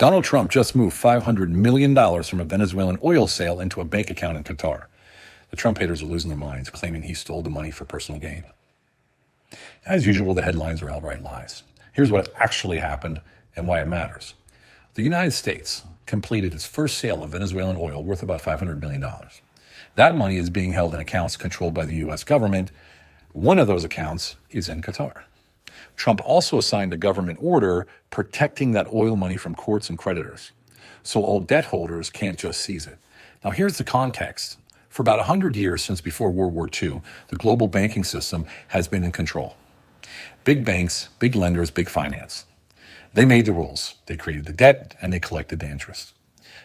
Donald Trump just moved $500 million from a Venezuelan oil sale into a bank account in Qatar. The Trump haters are losing their minds, claiming he stole the money for personal gain. As usual, the headlines are outright lies. Here's what actually happened and why it matters. The United States completed its first sale of Venezuelan oil worth about $500 million. That money is being held in accounts controlled by the U.S. government. One of those accounts is in Qatar. Trump also signed a government order protecting that oil money from courts and creditors, so all debt holders can't just seize it. Now, here's the context. For about 100 years since before World War II, the global banking system has been in control. Big banks, big lenders, big finance. They made the rules. They created the debt, and they collected the interest.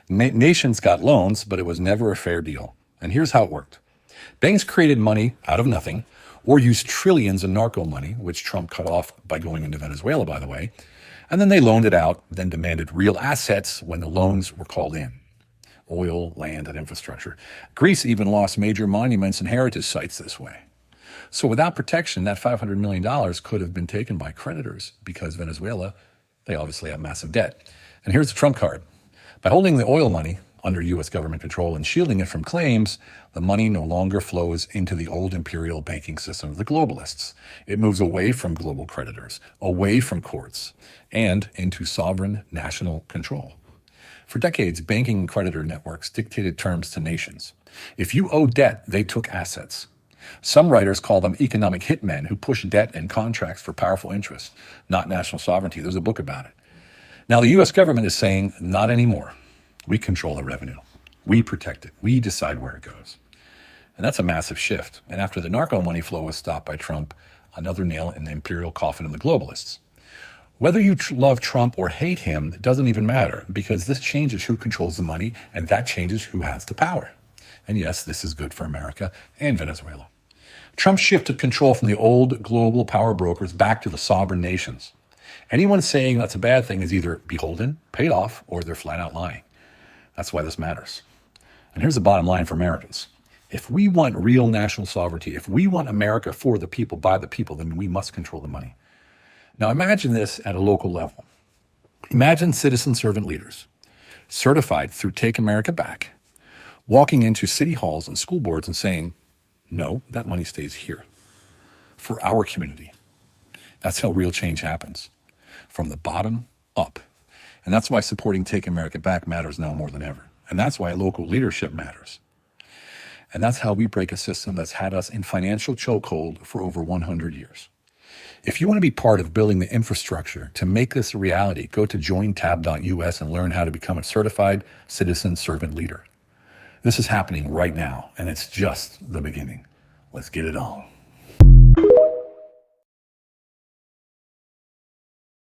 Nations got loans, but it was never a fair deal. And here's how it worked. Banks created money out of nothing, or used trillions in narco money, which Trump cut off by going into Venezuela, by the way, and then they loaned it out, then demanded real assets when the loans were called in. Oil, land, and infrastructure. Greece even lost major monuments and heritage sites this way. So without protection, that $500 million could have been taken by creditors because Venezuela, they obviously have massive debt. And here's the Trump card. By holding the oil money under U.S. government control and shielding it from claims, the money no longer flows into the old imperial banking system of the globalists. It moves away from global creditors, away from courts, and into sovereign national control. For decades, banking and creditor networks dictated terms to nations. If you owe debt, they took assets. Some writers call them economic hitmen who push debt and contracts for powerful interests, not national sovereignty. There's a book about it. Now, the U.S. government is saying, not anymore. We control the revenue. We protect it. We decide where it goes. And that's a massive shift. And after the narco money flow was stopped by Trump, another nail in the imperial coffin of the globalists. Whether you love Trump or hate him, it doesn't even matter, because this changes who controls the money, and that changes who has the power. And yes, this is good for America and Venezuela. Trump shifted control from the old global power brokers back to the sovereign nations. Anyone saying that's a bad thing is either beholden, paid off, or they're flat out lying. That's why this matters. And here's the bottom line for Americans. If we want real national sovereignty, if we want America for the people, by the people, then we must control the money. Now imagine this at a local level. Imagine citizen servant leaders, certified through Take America Back, walking into city halls and school boards and saying, no, that money stays here for our community. That's how real change happens, from the bottom up. And that's why supporting Take America Back matters now more than ever. And that's why local leadership matters. And that's how we break a system that's had us in financial chokehold for over 100 years. If you want to be part of building the infrastructure to make this a reality, go to jointab.us and learn how to become a certified citizen servant leader. This is happening right now, and it's just the beginning. Let's get it on.